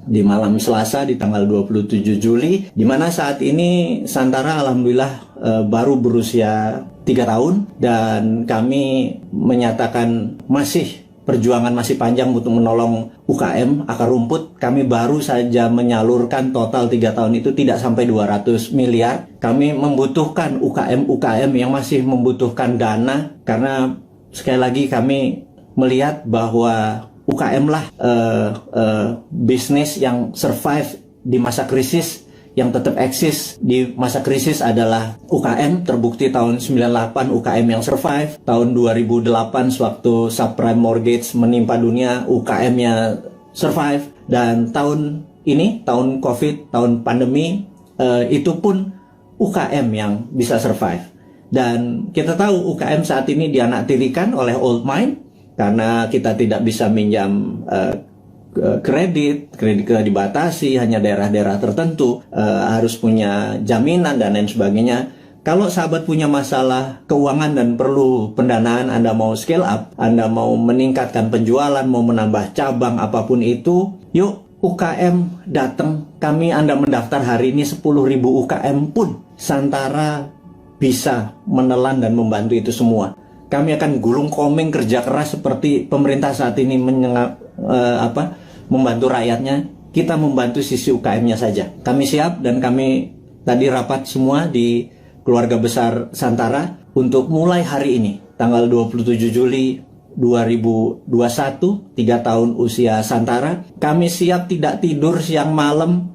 di malam Selasa di tanggal 27 Juli, di mana saat ini Santara alhamdulillah baru berusia 3 tahun dan kami menyatakan perjuangan masih panjang untuk menolong UKM akar rumput. Kami baru saja menyalurkan total 3 tahun itu tidak sampai 200 miliar. Kami membutuhkan UKM yang masih membutuhkan dana, karena sekali lagi kami melihat bahwa UKM lah bisnis yang survive di masa krisis, yang tetap eksis di masa krisis adalah UKM. Terbukti tahun 98 UKM yang survive, tahun 2008 sewaktu subprime mortgage menimpa dunia UKM-nya survive, dan tahun ini, tahun COVID, tahun pandemi, itu pun UKM yang bisa survive. Dan kita tahu UKM saat ini dianaktirikan oleh old mine karena kita tidak bisa minjam kredit dibatasi, hanya daerah-daerah tertentu, harus punya jaminan dan lain sebagainya. Kalau sahabat punya masalah keuangan dan perlu pendanaan, Anda mau scale up, Anda mau meningkatkan penjualan, mau menambah cabang, apapun itu, yuk UKM datang. Anda mendaftar hari ini 10.000 UKM pun Santara bisa menelan dan membantu itu semua. Kami akan gulung komeng kerja keras seperti pemerintah saat ini membantu rakyatnya. Kita membantu sisi UKM-nya saja. Kami siap, dan kami tadi rapat semua di keluarga besar Santara untuk mulai hari ini, tanggal 27 Juli 2021, 3 tahun usia Santara. Kami siap tidak tidur siang malam,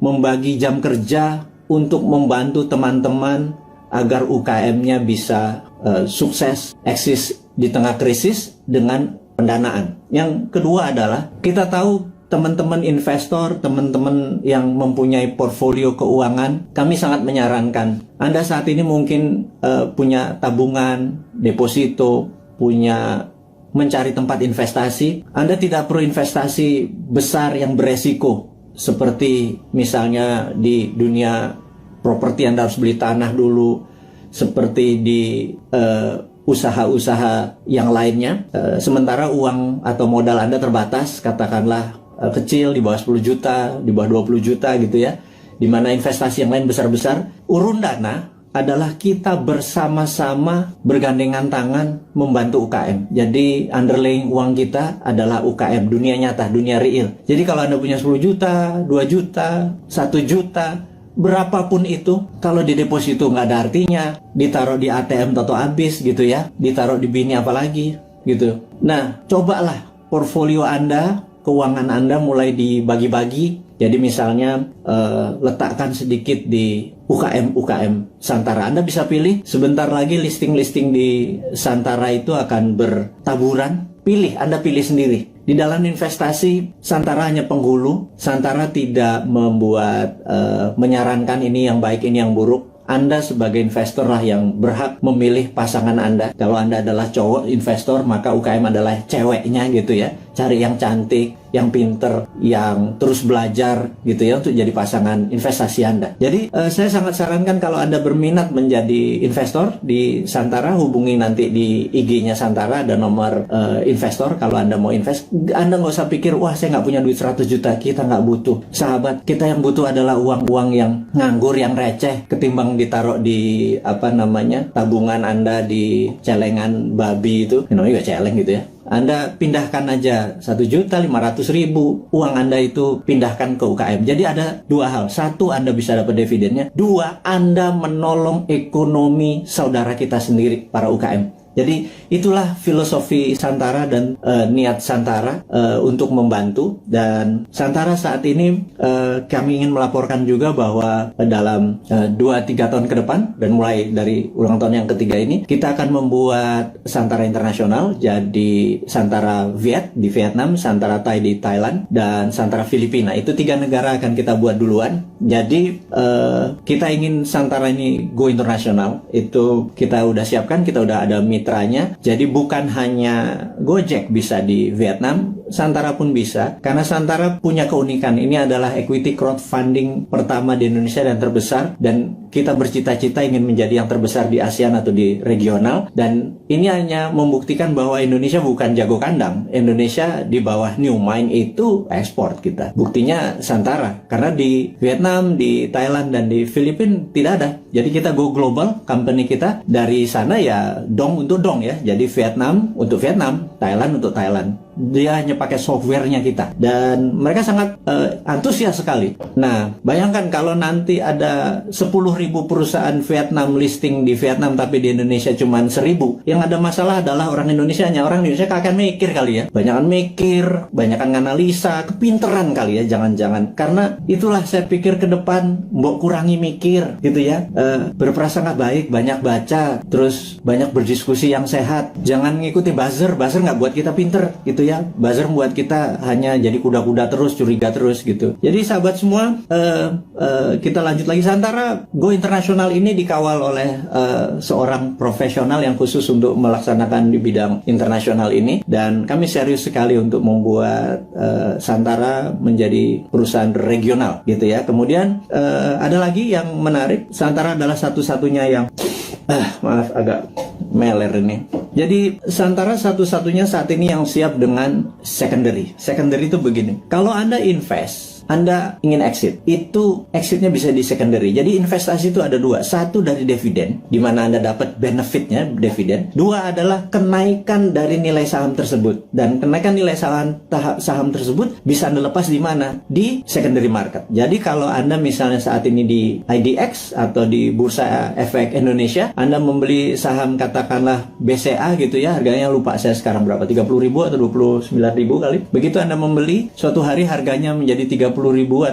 membagi jam kerja untuk membantu teman-teman agar UKM-nya bisa sukses, eksis di tengah krisis dengan pendanaan. Yang kedua adalah, kita tahu teman-teman investor, teman-teman yang mempunyai portfolio keuangan, kami sangat menyarankan Anda saat ini mungkin punya tabungan, deposito, mencari tempat investasi. Anda tidak perlu investasi besar yang beresiko, seperti misalnya di dunia properti Anda harus beli tanah dulu, seperti di usaha-usaha yang lainnya. Sementara uang atau modal Anda terbatas, katakanlah kecil, di bawah 10 juta, di bawah 20 juta gitu ya, di mana investasi yang lain besar-besar. Urun dana adalah kita bersama-sama bergandengan tangan membantu UKM. Jadi underlying uang kita adalah UKM, dunia nyata, dunia real. Jadi kalau Anda punya 10 juta, 2 juta, 1 juta, berapapun itu, kalau di deposito nggak ada artinya, ditaruh di ATM atau habis gitu ya, ditaruh di BNI apalagi gitu. Nah, cobalah portfolio Anda, keuangan Anda mulai dibagi-bagi. Jadi misalnya letakkan sedikit di UKM Santara. Anda bisa pilih, sebentar lagi listing-listing di Santara itu akan bertaburan. Anda pilih sendiri. Di dalam investasi, Santara hanya penghulu. Santara tidak membuat menyarankan ini yang baik, ini yang buruk. Anda sebagai investor lah yang berhak memilih pasangan Anda. Kalau Anda adalah cowok investor, maka UKM adalah ceweknya gitu ya. Cari yang cantik, yang pinter, yang terus belajar gitu ya, untuk jadi pasangan investasi Anda. Jadi saya sangat sarankan kalau Anda berminat menjadi investor di Santara, hubungi nanti di IG-nya Santara, ada nomor investor. Kalau Anda mau invest, Anda nggak usah pikir, wah saya nggak punya duit 100 juta, kita nggak butuh. Sahabat, kita yang butuh adalah uang-uang yang nganggur, yang receh, ketimbang ditaruh di tabungan Anda di celengan babi itu, namanya juga celeng gitu ya. Anda pindahkan aja 1.500.000 uang Anda itu pindahkan ke UKM. Jadi ada dua hal. Satu, Anda bisa dapat dividennya. Dua, Anda menolong ekonomi saudara kita sendiri, para UKM. Jadi itulah filosofi Santara dan niat Santara untuk membantu. Dan Santara saat ini kami ingin melaporkan juga bahwa dalam 2-3 tahun ke depan, dan mulai dari ulang tahun yang ketiga ini, kita akan membuat Santara Internasional. Jadi Santara Viet di Vietnam, Santara Thai di Thailand, dan Santara Filipina. Itu 3 negara akan kita buat duluan. Jadi kita ingin Santara ini go internasional. Itu kita udah siapkan, kita udah ada mitranya. Jadi bukan hanya Gojek bisa di Vietnam, Santara pun bisa, karena Santara punya keunikan. Ini adalah equity crowdfunding pertama di Indonesia dan terbesar, dan kita bercita-cita ingin menjadi yang terbesar di ASEAN atau di regional. Dan ini hanya membuktikan bahwa Indonesia bukan jago kandang. Indonesia di bawah New Mind itu ekspor kita. Buktinya Santara, karena di Vietnam, di Thailand, dan di Filipina tidak ada. Jadi kita go global, company kita dari sana ya dong untuk dong ya. Jadi Vietnam untuk Vietnam, Thailand untuk Thailand. Dia hanya pakai softwarenya kita, dan mereka sangat antusias sekali. Nah, bayangkan kalau nanti ada 10.000 perusahaan Vietnam listing di Vietnam, tapi di Indonesia cuma 1.000. Yang ada masalah adalah orang Indonesianya. Orang Indonesia akan mikir kali ya, banyakan mikir, banyakan analisa, kepinteran kali ya, jangan-jangan. Karena itulah saya pikir ke depan, mbok kurangi mikir gitu ya, berprasangka baik, banyak baca, terus banyak berdiskusi yang sehat. Jangan ngikuti buzzer nggak buat kita pinter gitu ya. Buzzer membuat kita hanya jadi kuda-kuda terus, curiga terus gitu. Jadi sahabat semua, kita lanjut lagi. Santara Go Internasional ini dikawal oleh seorang profesional yang khusus untuk melaksanakan di bidang internasional ini, dan kami serius sekali untuk membuat Santara menjadi perusahaan regional gitu ya. Kemudian ada lagi yang menarik, Santara adalah satu-satunya yang maaf agak meler ini. Jadi Santara satu-satunya saat ini yang siap dengan secondary. Secondary itu begini. Kalau Anda invest, Anda ingin exit, itu exitnya bisa di secondary. Jadi investasi itu ada dua. Satu dari dividen, di mana Anda dapat benefitnya dividen. Dua adalah kenaikan dari nilai saham tersebut. Dan kenaikan nilai saham tersebut bisa Anda lepas di mana? Di secondary market. Jadi kalau Anda misalnya saat ini di IDX atau di Bursa Efek Indonesia, Anda membeli saham katakanlah BCA gitu ya, harganya lupa saya sekarang berapa, 30.000 atau 29.000 kali. Begitu Anda membeli, suatu hari harganya menjadi 30.000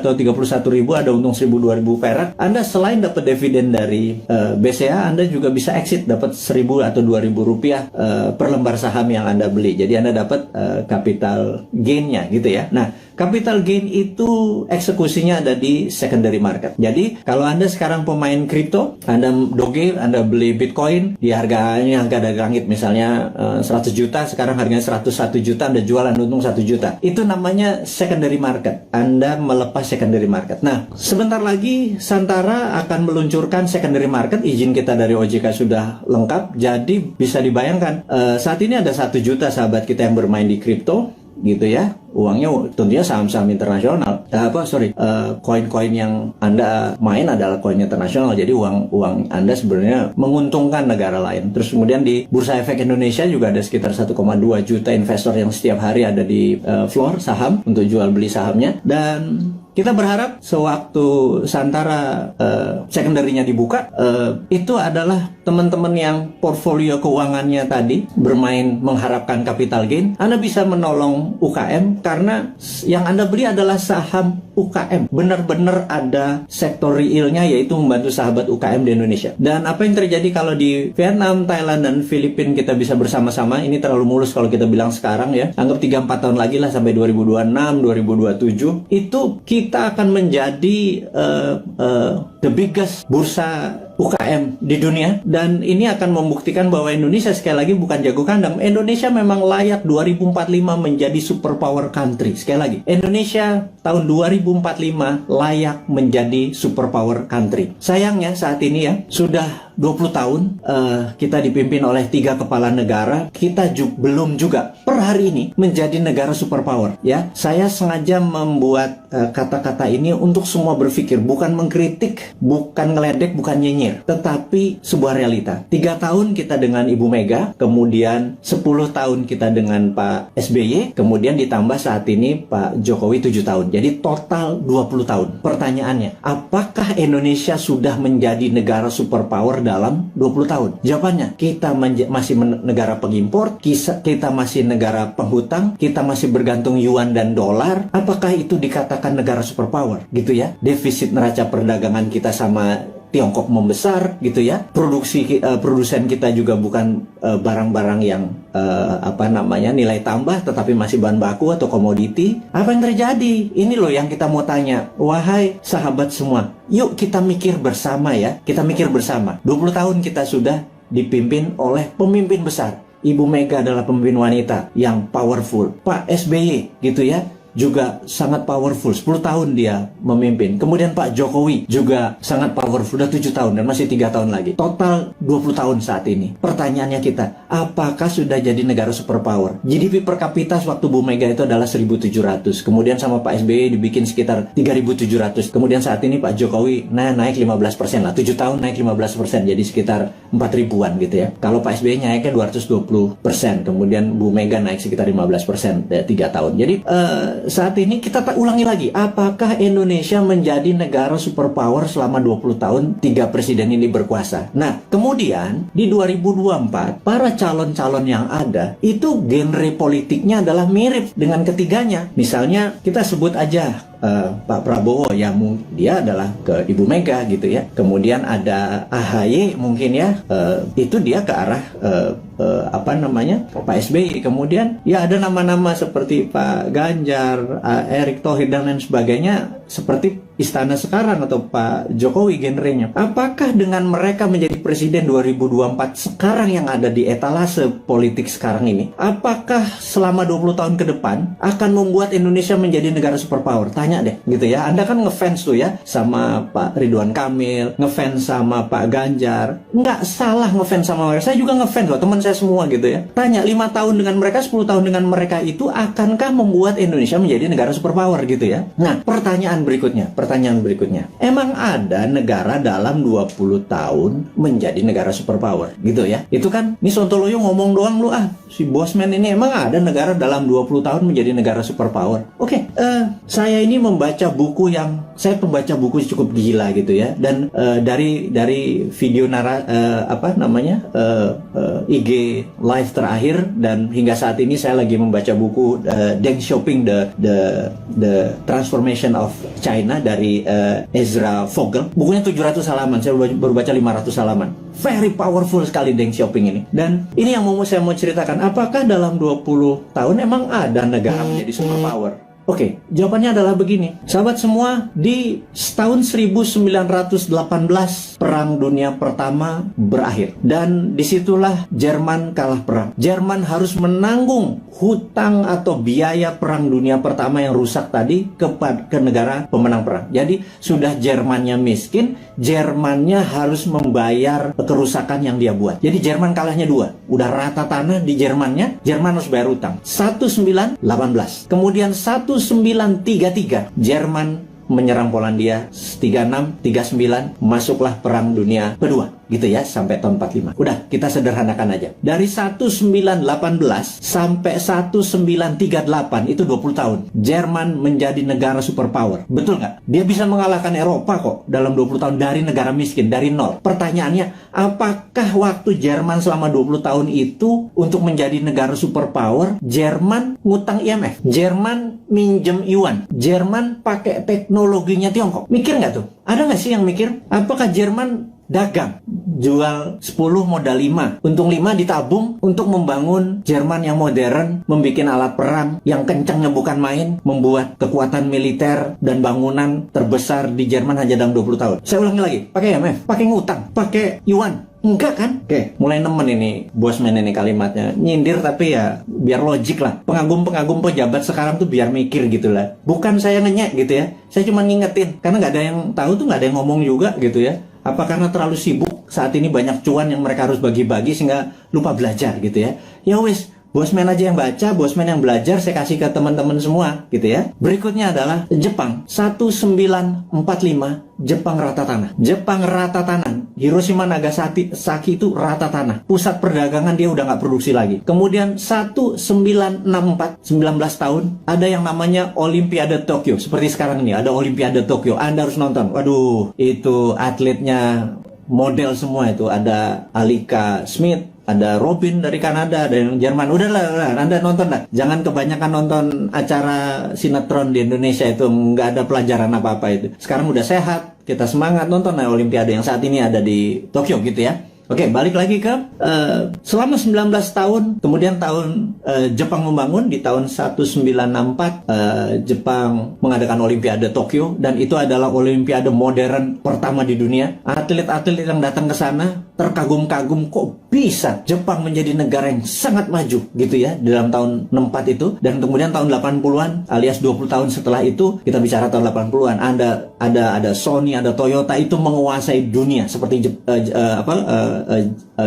atau 31.000, ada untung 1.000-2.000 perak. Anda selain dapat dividen dari BCA, Anda juga bisa exit, dapat 1.000 atau 2.000 rupiah per lembar saham yang Anda beli. Jadi Anda dapat capital gain-nya gitu ya. Nah, capital gain itu eksekusinya ada di secondary market. Jadi kalau Anda sekarang pemain kripto, Anda doge, Anda beli Bitcoin di harganya harga dari langit, misalnya 100 juta, sekarang harganya 101 juta, Anda jualan untung 1 juta. Itu namanya secondary market. Anda melepas secondary market. Nah, sebentar lagi Santara akan meluncurkan secondary market. Izin kita dari OJK sudah lengkap. Jadi bisa dibayangkan saat ini ada 1 juta sahabat kita yang bermain di kripto gitu ya. Uangnya tentunya saham-saham internasional. Koin-koin yang Anda main adalah koin internasional. Jadi uang Anda sebenarnya menguntungkan negara lain. Terus kemudian di Bursa Efek Indonesia juga ada sekitar 1,2 juta investor yang setiap hari ada di floor saham untuk jual beli sahamnya. Dan kita berharap sewaktu Santara secondary-nya dibuka, itu adalah teman-teman yang portfolio keuangannya tadi bermain mengharapkan capital gain, Anda bisa menolong UKM karena yang Anda beli adalah saham UKM. Benar-benar ada sektor realnya, yaitu membantu sahabat UKM di Indonesia. Dan apa yang terjadi kalau di Vietnam, Thailand, dan Filipina kita bisa bersama-sama, ini terlalu mulus kalau kita bilang sekarang ya, anggap 3-4 tahun lagi lah sampai 2026, 2027, itu kita akan menjadi the biggest bursa UKM di dunia. Dan ini akan membuktikan bahwa Indonesia sekali lagi bukan jago kandang. Indonesia memang layak 2045 menjadi superpower country. Sekali lagi, Indonesia tahun 2045 layak menjadi superpower country. Sayangnya saat ini ya, sudah 20 tahun kita dipimpin oleh 3 kepala negara, kita belum juga per hari ini menjadi negara superpower ya. Saya sengaja membuat kata-kata ini untuk semua berpikir, bukan mengkritik, bukan ngeledek, bukan nyinyir, tetapi sebuah realita. 3 tahun kita dengan Ibu Mega, kemudian 10 tahun kita dengan Pak SBY, kemudian ditambah saat ini Pak Jokowi 7 tahun. Jadi total 20 tahun. Pertanyaannya, apakah Indonesia sudah menjadi negara superpower dalam 20 tahun? Jawabannya, kita masih negara pengimpor, kita masih negara penghutang, kita masih bergantung yuan dan dolar. Apakah itu dikatakan negara superpower gitu ya? Defisit neraca perdagangan kita sama Tiongkok membesar gitu ya. Produsen kita juga bukan barang-barang yang nilai tambah, tetapi masih bahan baku atau komoditi. Apa yang terjadi? Ini loh yang kita mau tanya. Wahai sahabat semua, yuk kita mikir bersama ya. Kita mikir bersama. 20 tahun kita sudah dipimpin oleh pemimpin besar. Ibu Mega adalah pemimpin wanita yang powerful. Pak SBY gitu ya, juga sangat powerful, 10 tahun dia memimpin. Kemudian Pak Jokowi juga sangat powerful, udah 7 tahun dan masih 3 tahun lagi. Total 20 tahun saat ini. Pertanyaannya kita, apakah sudah jadi negara superpower? GDP per kapita waktu Bu Mega itu adalah 1.700. Kemudian sama Pak SBY dibikin sekitar 3.700. Kemudian saat ini Pak Jokowi naik 15% lah. 7 tahun naik 15%, jadi sekitar 4.000-an gitu ya. Kalau Pak SBY naiknya 220%. Kemudian Bu Mega naik sekitar 15% 3 tahun. Jadi saat ini kita ulangi lagi, apakah Indonesia menjadi negara superpower selama 20 tahun 3 presiden ini berkuasa? Nah, kemudian di 2024 para calon-calon yang ada itu genre politiknya adalah mirip dengan ketiganya. Misalnya kita sebut aja Pak Prabowo, ya dia adalah ke Ibu Mega gitu ya. Kemudian ada AHY mungkin ya, itu dia ke arah Pak SBY. Kemudian ya ada nama-nama seperti Pak Ganjar, Erick Thohir dan lain sebagainya, seperti istana sekarang atau Pak Jokowi genrenya. Apakah dengan mereka menjadi presiden 2024 sekarang yang ada di etalase politik sekarang ini, apakah selama 20 tahun ke depan akan membuat Indonesia menjadi negara superpower? Tanya deh gitu ya. Anda kan ngefans tuh ya sama Pak Ridwan Kamil, ngefans sama Pak Ganjar. Nggak salah ngefans sama mereka. Saya juga ngefans loh, teman saya semua gitu ya. Tanya 5 tahun dengan mereka, 10 tahun dengan mereka itu akankah membuat Indonesia menjadi negara superpower gitu ya. Nah, pertanyaan berikutnya, emang ada negara dalam 20 tahun menjadi negara superpower gitu ya? Itu kan, ini Sontoloyo ngomong doang lu si Bosman ini, emang ada negara dalam 20 tahun menjadi negara superpower? Oke, saya ini membaca buku saya pembaca buku cukup gila gitu ya, dan dari video IG live terakhir dan hingga saat ini saya lagi membaca buku Deng Xiaoping the Transformation of China dari Ezra Vogel. Bukunya 700 halaman, saya baru baca 500 halaman. Very powerful sekali Deng Xiaoping ini. Dan ini yang saya mau ceritakan, apakah dalam 20 tahun emang ada negara menjadi superpower? Oke, jawabannya adalah begini. Sahabat semua, di tahun 1918 Perang Dunia Pertama berakhir. Dan disitulah Jerman kalah perang. Jerman harus menanggung hutang atau biaya Perang Dunia Pertama yang rusak tadi ke negara pemenang perang. Jadi sudah Jermannya miskin, Jermannya harus membayar kerusakan yang dia buat. Jadi Jerman kalahnya 2. Udah rata tanah di Jermannya, Jerman harus bayar hutang. 1918. Kemudian 1933 Jerman menyerang Polandia, 36, 39 masuklah Perang Dunia Kedua gitu ya, sampai tahun 45. Udah, kita sederhanakan aja. Dari 1918 sampai 1938 itu 20 tahun. Jerman menjadi negara superpower. Betul nggak? Dia bisa mengalahkan Eropa kok dalam 20 tahun dari negara miskin, dari nol. Pertanyaannya, apakah waktu Jerman selama 20 tahun itu untuk menjadi negara superpower, Jerman ngutang IMF, Jerman minjem yuan, Jerman pakai teknologinya Tiongkok? Mikir nggak tuh? Ada nggak sih yang mikir? Apakah Jerman dagang, jual 10 modal 5, untung 5 ditabung untuk membangun Jerman yang modern, membuat alat perang yang kencangnya bukan main, membuat kekuatan militer dan bangunan terbesar di Jerman hanya dalam 20 tahun. Saya ulangi lagi, pakai IMF, pakai ngutang, pakai yuan. Enggak kan? Oke, mulai nemen ini Bosman ini kalimatnya. Nyindir tapi ya biar logik lah. Pengagum-pengagum pejabat sekarang tuh biar mikir gitu lah. Bukan saya ngenyek gitu ya. Saya cuma ngingetin. Karena nggak ada yang tahu tuh, nggak ada yang ngomong juga gitu ya. Apa karena terlalu sibuk saat ini banyak cuan yang mereka harus bagi-bagi sehingga lupa belajar gitu ya. Ya wis, Bosman aja yang baca, Bosman yang belajar, saya kasih ke teman-teman semua gitu ya. Berikutnya adalah Jepang. 1945 Jepang rata tanah. Jepang rata tanah. Hiroshima Nagasaki itu rata tanah. Pusat perdagangan dia udah nggak produksi lagi. Kemudian 1964, 19 tahun, ada yang namanya Olimpiade Tokyo. Seperti sekarang ini ada Olimpiade Tokyo. Anda harus nonton. Waduh, itu atletnya model semua itu. Ada Alika Smith, ada Robin dari Kanada, ada yang Jerman. Udahlah, Anda nonton lah. Jangan kebanyakan nonton acara sinetron di Indonesia, itu nggak ada pelajaran apa-apa itu. Sekarang udah sehat, kita semangat nonton lah Olimpiade yang saat ini ada di Tokyo gitu ya. Oke, balik lagi ke selama 19 tahun, kemudian tahun Jepang membangun di tahun 1964 Jepang mengadakan Olimpiade Tokyo, dan itu adalah Olimpiade modern pertama di dunia. Atlet-atlet yang datang ke sana terkagum-kagum kok bisa Jepang menjadi negara yang sangat maju gitu ya dalam tahun 64 itu. Dan kemudian tahun 80-an alias 20 tahun setelah itu, kita bicara tahun 80-an, ada Sony, ada Toyota itu menguasai dunia seperti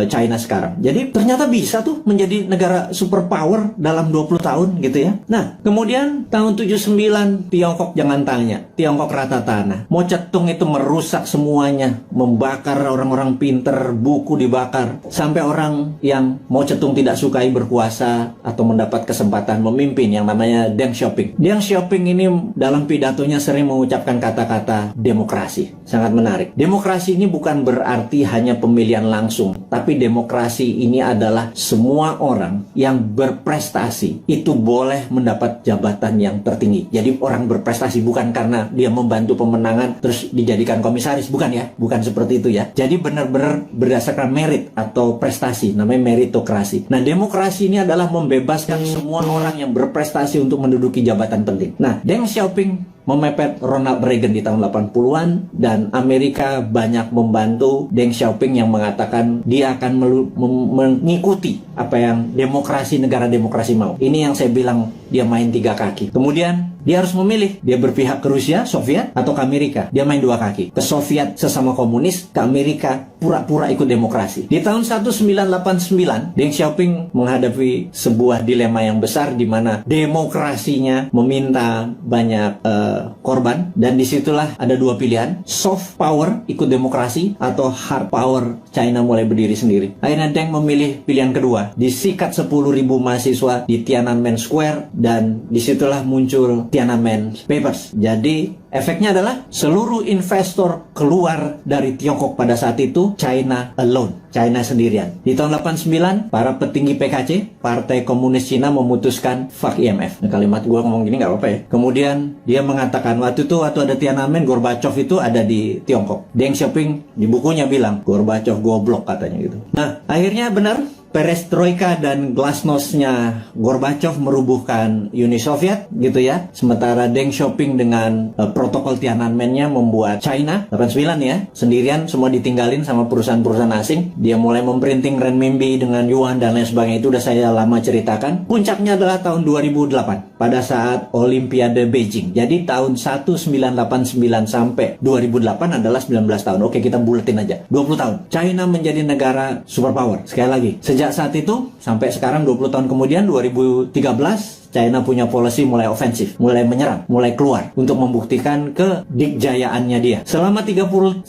China sekarang. Jadi ternyata bisa tuh menjadi negara superpower dalam 20 tahun gitu ya. Nah, kemudian tahun 79 Tiongkok jangan tanya, Tiongkok rata tanah. Mao Zedong itu merusak semuanya, membakar orang-orang pinter, buku dibakar, sampai orang yang Mao Zedong tidak sukai berkuasa atau mendapat kesempatan memimpin yang namanya Deng Xiaoping. Deng Xiaoping ini dalam pidatonya sering mengucapkan kata-kata demokrasi. Sangat menarik. Demokrasi ini bukan berarti hanya pemilihan langsung, tapi demokrasi ini adalah semua orang yang berprestasi itu boleh mendapat jabatan yang tertinggi. Jadi orang berprestasi bukan karena dia membantu pemenangan terus dijadikan komisaris, bukan ya, bukan seperti itu ya. Jadi benar-benar berdasarkan merit atau prestasi, namanya meritokrasi. Nah, demokrasi ini adalah membebaskan semua orang yang berprestasi untuk menduduki jabatan penting. Nah, Deng Xiaoping memepet Ronald Reagan di tahun 80-an, dan Amerika banyak membantu Deng Xiaoping yang mengatakan dia akan mengikuti apa yang negara demokrasi mau. Ini yang saya bilang dia main 3 kaki. Kemudian dia harus memilih, dia berpihak ke Rusia, Soviet, atau ke Amerika. Dia main 2 kaki. Ke Soviet sesama komunis, ke Amerika pura-pura ikut demokrasi. Di tahun 1989, Deng Xiaoping menghadapi sebuah dilema yang besar di mana demokrasinya meminta banyak korban, dan disitulah ada 2 pilihan: soft power, ikut demokrasi, atau hard power, China mulai berdiri sendiri. Akhirnya Deng memilih pilihan kedua. Disikat 10.000 mahasiswa di Tiananmen Square, dan disitulah muncul Tiananmen Papers. Jadi efeknya adalah seluruh investor keluar dari Tiongkok pada saat itu, China alone, China sendirian. Di tahun 89, para petinggi PKC, Partai Komunis Cina, memutuskan fuck IMF. Nah, kalimat gue ngomong gini nggak apa-apa ya. Kemudian dia mengatakan waktu ada Tiananmen, Gorbachev itu ada di Tiongkok. Deng Xiaoping di bukunya bilang Gorbachev goblok katanya gitu. Nah, akhirnya benar, perestroika dan glasnosnya Gorbachev merubuhkan Uni Soviet gitu ya. Sementara Deng Xiaoping dengan protokol Tiananmennya membuat China 89 ya, sendirian, semua ditinggalin sama perusahaan-perusahaan asing. Dia mulai memprinting renminbi dengan yuan dan lain sebagainya. Itu udah saya lama ceritakan. Puncaknya adalah tahun 2008 pada saat Olimpiade Beijing. Jadi tahun 1989 sampai 2008 adalah 19 tahun. Oke, kita buletin aja. 20 tahun. China menjadi negara superpower. Sekali lagi, sejak saat itu sampai sekarang 20 tahun kemudian, 2013, China punya policy mulai ofensif, mulai menyerang, mulai keluar untuk membuktikan kedikjayaannya dia. Selama 3.000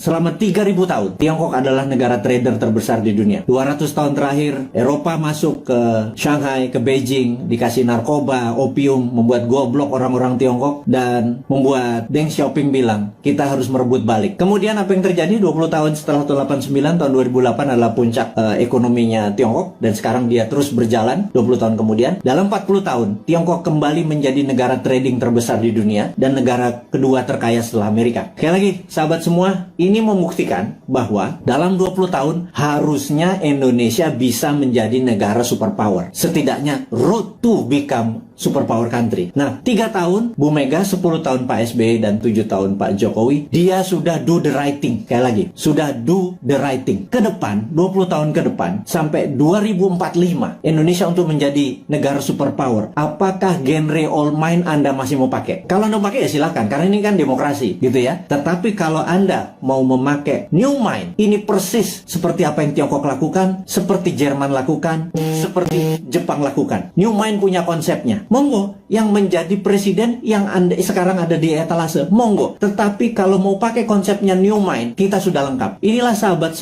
tahun, Tiongkok adalah negara trader terbesar di dunia. 200 tahun terakhir, Eropa masuk ke Shanghai, ke Beijing, dikasih narkoba, opium, membuat goblok orang-orang Tiongkok, dan membuat Deng Xiaoping bilang, kita harus merebut balik. Kemudian apa yang terjadi 20 tahun setelah tahun 89, tahun 2008 adalah puncak ekonominya Tiongkok, dan sekarang dia terus berjalan 20 tahun kemudian. Dalam 40 tahun, Tiongkok kembali menjadi negara trading terbesar di dunia dan negara kedua terkaya setelah Amerika. Sekali lagi, sahabat semua, ini membuktikan bahwa dalam 20 tahun harusnya Indonesia bisa menjadi negara superpower. Setidaknya road to become superpower country. Nah, 3 tahun Bu Mega, 10 tahun Pak SBY, dan 7 tahun Pak Jokowi, dia sudah do the right thing. Sekali lagi, sudah do the right thing. Ke depan, 20 tahun ke depan, sampai 2045, Indonesia untuk menjadi negara superpower. Apakah genre old mind Anda masih mau pakai? Kalau Anda mau pakai ya silakan, karena ini kan demokrasi, gitu ya. Tetapi kalau Anda mau memakai new mind, ini persis seperti apa yang Tiongkok lakukan, seperti Jerman lakukan, seperti Jepang lakukan. New mind punya konsepnya. Monggo, yang menjadi presiden yang Anda sekarang ada di etalase, monggo. Tetapi kalau mau pakai konsepnya new mind, kita sudah lengkap. Inilah sahabat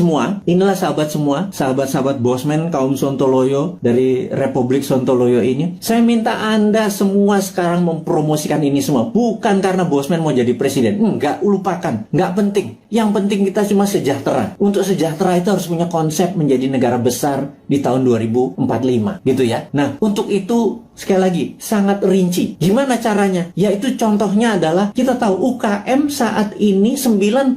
semua, sahabat-sahabat Bosman, kaum Sontoloyo dari Republik Sontoloyo ini. Saya minta Anda semua sekarang mempromosikan ini semua. Bukan karena Bosman mau jadi presiden. Enggak, lupakan. Enggak penting. Yang penting kita cuma sejahtera. Untuk sejahtera itu harus punya konsep menjadi negara besar di tahun 2045. Gitu ya. Nah, untuk itu, sekali lagi, sangat rinci. Gimana caranya? Yaitu contohnya adalah kita tahu UKM saat ini 97%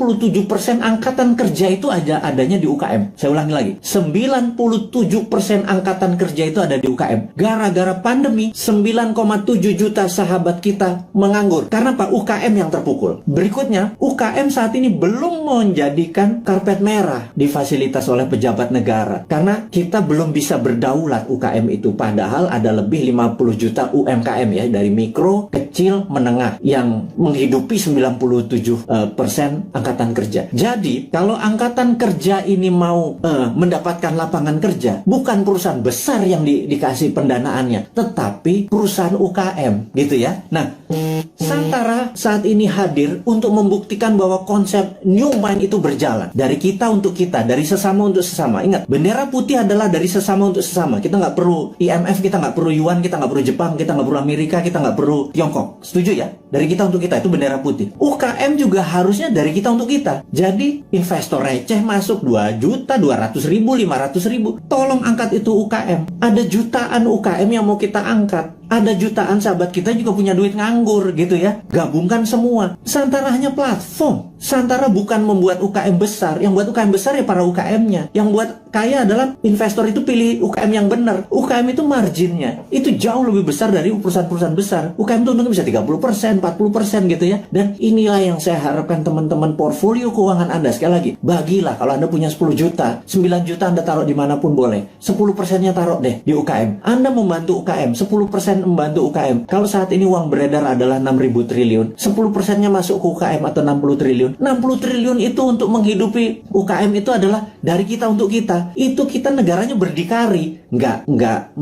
angkatan kerja itu adanya di UKM. Saya ulangi lagi, 97% angkatan kerja itu ada di UKM. Gara-gara pandemi, 9,7 juta sahabat kita menganggur. Karena Pak, UKM yang terpukul. Berikutnya, UKM saat ini belum menjadikan karpet merah di fasilitas oleh pejabat negara. Karena kita belum bisa berdaulat UKM itu. Padahal ada lebih 50 juta UMKM ya, dari mikro, kecil, menengah yang menghidupi 97% angkatan kerja. Jadi, kalau angkatan kerja ini mau mendapatkan lapangan kerja, bukan perusahaan besar yang dikasih pendanaannya, tetapi perusahaan UKM, gitu ya. Nah, Santara saat ini hadir untuk membuktikan bahwa konsep New Mind itu berjalan. Dari kita untuk kita, dari sesama untuk sesama. Ingat, bendera putih adalah dari sesama untuk sesama. Kita nggak perlu IMF, kita nggak perlu Yuan, kita nggak perlu Jepang, kita nggak perlu Amerika, kita nggak perlu Tiongkok. Setuju ya? Dari kita untuk kita, itu bendera putih. UKM juga harusnya dari kita untuk kita. Jadi, investor receh masuk 2 juta, 200 ribu, 500 ribu. Tolong angkat itu UKM. Ada jutaan UKM yang mau kita angkat. Ada jutaan sahabat kita juga punya duit nganggur gitu ya. Gabungkan semua. Santara hanya platform. Santara bukan membuat UKM besar. Yang buat UKM besar ya para UKM-nya. Yang buat kaya adalah investor itu pilih UKM yang benar. UKM itu marginnya itu jauh lebih besar dari perusahaan-perusahaan besar. UKM itu untungnya bisa 30%, 40% gitu ya. Dan inilah yang saya harapkan teman-teman portfolio keuangan Anda. Sekali lagi, bagilah kalau Anda punya 10 juta, 9 juta Anda taruh dimanapun boleh. 10%-nya taruh deh di UKM. Anda membantu UKM, 10% membantu UKM. Kalau saat ini uang beredar adalah 6.000 triliun, 10%-nya masuk ke UKM atau 60 triliun. 60 triliun itu untuk menghidupi UKM itu adalah dari kita untuk kita. Itu kita negaranya berdikari. Nggak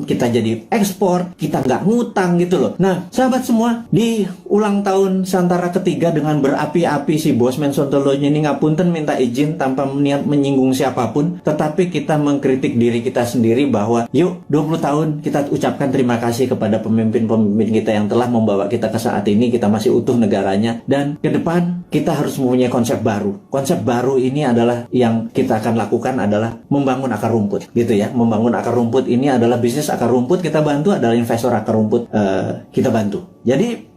kita jadi ekspor, kita nggak ngutang gitu loh. Nah, sahabat semua, di ulang tahun Santara ketiga dengan berapi-api si Bosman Sontoloyo ini ngapunten minta izin tanpa niat menyinggung siapapun, tetapi kita mengkritik diri kita sendiri bahwa yuk 20 tahun kita ucapkan terima kasih kepada pemimpin-pemimpin kita yang telah membawa kita ke saat ini, kita masih utuh negaranya, dan ke depan kita harus mempunyai konsep baru. Konsep baru ini adalah yang kita akan lakukan adalah membangun akar rumput, gitu ya. Membangun akar rumput ini adalah bisnis akar rumput, kita bantu adalah investor akar rumput, kita bantu. Jadi